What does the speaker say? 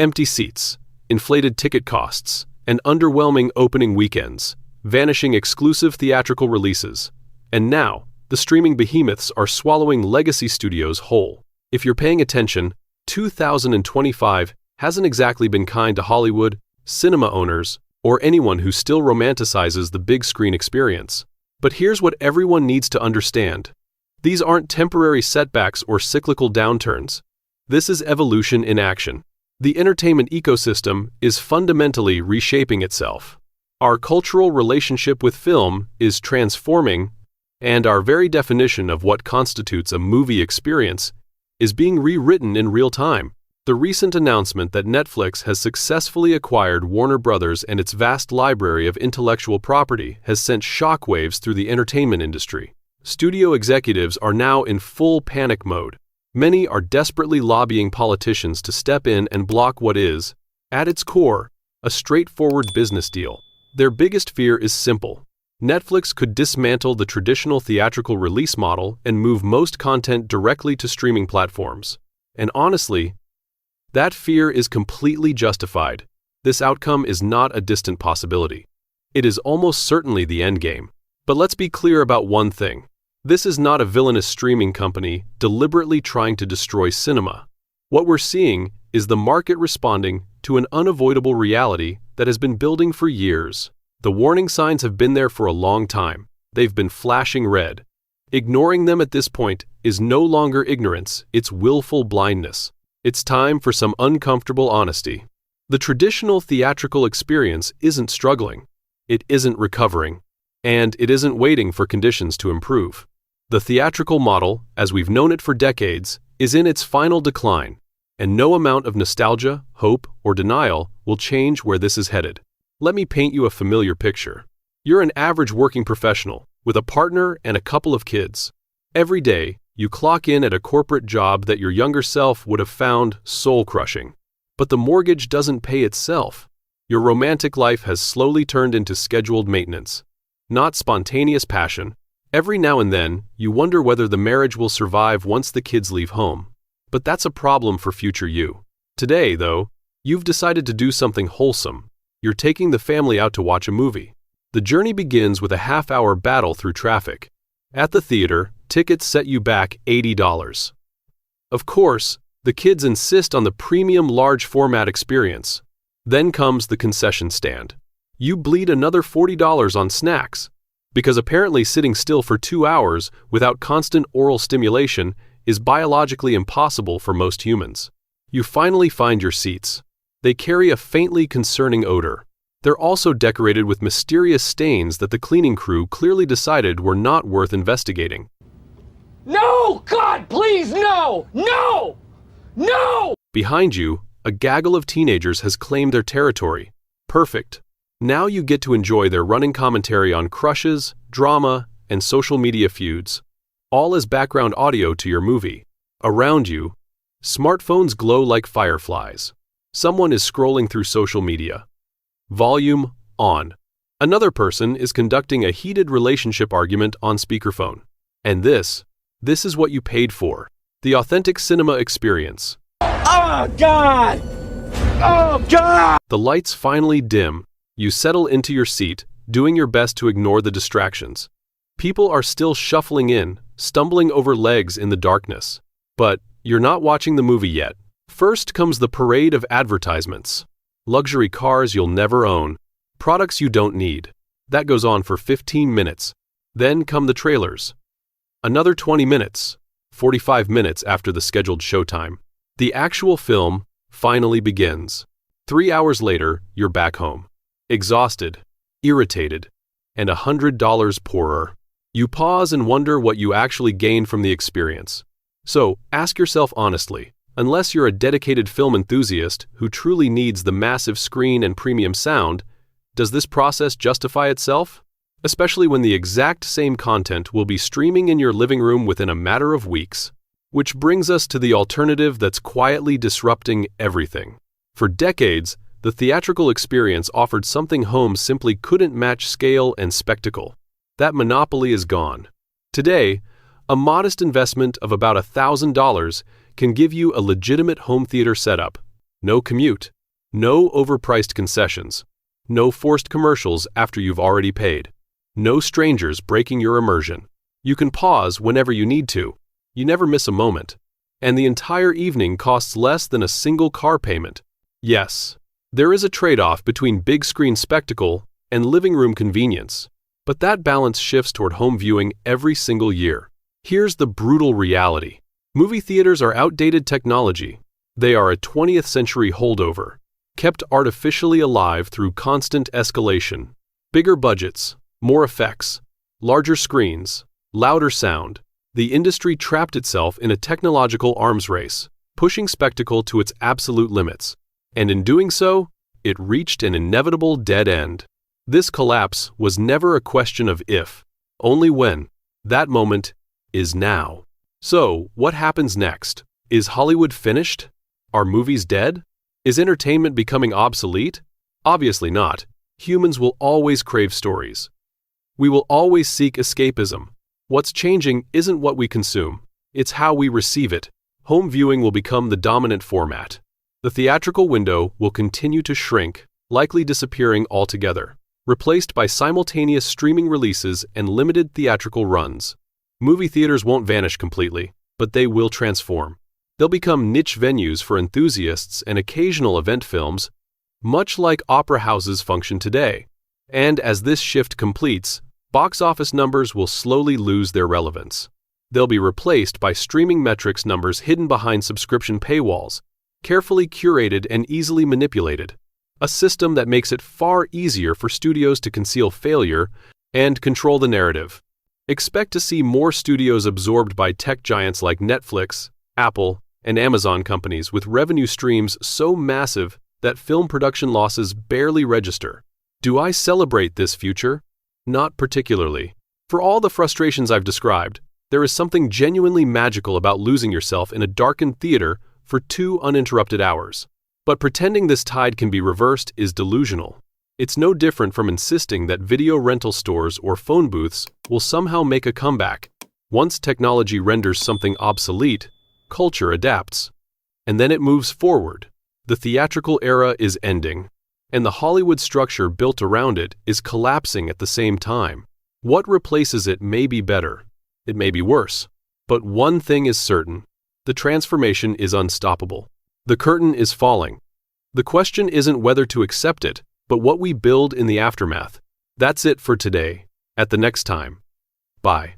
Empty seats, inflated ticket costs, and underwhelming opening weekends, vanishing exclusive theatrical releases. And now, the streaming behemoths are swallowing legacy studios whole. If you're paying attention, 2025 hasn't exactly been kind to Hollywood, cinema owners, or anyone who still romanticizes the big screen experience. But here's what everyone needs to understand. These aren't temporary setbacks or cyclical downturns. This is evolution in action. The entertainment ecosystem is fundamentally reshaping itself. Our cultural relationship with film is transforming, and our very definition of what constitutes a movie experience is being rewritten in real time. The recent announcement that Netflix has successfully acquired Warner Bros. And its vast library of intellectual property has sent shockwaves through the entertainment industry. Studio executives are now in full panic mode. Many are desperately lobbying politicians to step in and block what is, at its core, a straightforward business deal. Their biggest fear is simple. Netflix could dismantle the traditional theatrical release model and move most content directly to streaming platforms. And honestly, that fear is completely justified. This outcome is not a distant possibility. It is almost certainly the endgame. But let's be clear about one thing. This is not a villainous streaming company deliberately trying to destroy cinema. What we're seeing is the market responding to an unavoidable reality that has been building for years. The warning signs have been there for a long time. They've been flashing red. Ignoring them at this point is no longer ignorance, it's willful blindness. It's time for some uncomfortable honesty. The traditional theatrical experience isn't struggling. It isn't recovering. And it isn't waiting for conditions to improve. The theatrical model, as we've known it for decades, is in its final decline, and no amount of nostalgia, hope, or denial will change where this is headed. Let me paint you a familiar picture. You're an average working professional, with a partner and a couple of kids. Every day, you clock in at a corporate job that your younger self would have found soul-crushing. But the mortgage doesn't pay itself. Your romantic life has slowly turned into scheduled maintenance, not spontaneous passion. Every now and then, you wonder whether the marriage will survive once the kids leave home. But that's a problem for future you. Today, though, you've decided to do something wholesome. You're taking the family out to watch a movie. The journey begins with a half-hour battle through traffic. At the theater, tickets set you back $80. Of course, the kids insist on the premium large format experience. Then comes the concession stand. You bleed another $40 on snacks, because apparently sitting still for 2 hours without constant oral stimulation is biologically impossible for most humans. You finally find your seats. They carry a faintly concerning odor. They're also decorated with mysterious stains that the cleaning crew clearly decided were not worth investigating. No! God, please, no! No! No! Behind you, a gaggle of teenagers has claimed their territory. Perfect. Now you get to enjoy their running commentary on crushes, drama, and social media feuds, all as background audio to your movie. Around you, smartphones glow like fireflies. Someone is scrolling through social media. Volume on. Another person is conducting a heated relationship argument on speakerphone. And this is what you paid for. The authentic cinema experience. Oh, God! Oh, God! The lights finally dim. You settle into your seat, doing your best to ignore the distractions. People are still shuffling in, stumbling over legs in the darkness. But you're not watching the movie yet. First comes the parade of advertisements. Luxury cars you'll never own. Products you don't need. That goes on for 15 minutes. Then come the trailers. Another 20 minutes. 45 minutes after the scheduled showtime. The actual film finally begins. 3 hours later, you're back home. Exhausted, irritated, and $100 poorer. You pause and wonder what you actually gained from the experience. So, ask yourself honestly, unless you're a dedicated film enthusiast who truly needs the massive screen and premium sound, does this process justify itself? Especially when the exact same content will be streaming in your living room within a matter of weeks. Which brings us to the alternative that's quietly disrupting everything. For decades, the theatrical experience offered something home simply couldn't match scale and spectacle. That monopoly is gone. Today, a modest investment of about $1,000 can give you a legitimate home theater setup. No commute. No overpriced concessions. No forced commercials after you've already paid. No strangers breaking your immersion. You can pause whenever you need to. You never miss a moment. And the entire evening costs less than a single car payment. Yes, there is a trade-off between big screen spectacle and living room convenience, but that balance shifts toward home viewing every single year. Here's the brutal reality. Movie theaters are outdated technology. They are a 20th century holdover, kept artificially alive through constant escalation. Bigger budgets, more effects, larger screens, louder sound. The industry trapped itself in a technological arms race, pushing spectacle to its absolute limits. And in doing so, it reached an inevitable dead end. This collapse was never a question of if, only when. That moment is now. So, what happens next? Is Hollywood finished? Are movies dead? Is entertainment becoming obsolete? Obviously not. Humans will always crave stories. We will always seek escapism. What's changing isn't what we consume, it's how we receive it. Home viewing will become the dominant format. The theatrical window will continue to shrink, likely disappearing altogether, replaced by simultaneous streaming releases and limited theatrical runs. Movie theaters won't vanish completely, but they will transform. They'll become niche venues for enthusiasts and occasional event films, much like opera houses function today. And as this shift completes, box office numbers will slowly lose their relevance. They'll be replaced by streaming metrics numbers hidden behind subscription paywalls, carefully curated and easily manipulated, a system that makes it far easier for studios to conceal failure and control the narrative. Expect to see more studios absorbed by tech giants like Netflix, Apple, and Amazon companies with revenue streams so massive that film production losses barely register. Do I celebrate this future? Not particularly. For all the frustrations I've described, there is something genuinely magical about losing yourself in a darkened theater for 2 uninterrupted hours. But pretending this tide can be reversed is delusional. It's no different from insisting that video rental stores or phone booths will somehow make a comeback. Once technology renders something obsolete, culture adapts. And then it moves forward. The theatrical era is ending, and the Hollywood structure built around it is collapsing at the same time. What replaces it may be better. It may be worse. But one thing is certain. The transformation is unstoppable. The curtain is falling. The question isn't whether to accept it, but what we build in the aftermath. That's it for today. At the next time. Bye.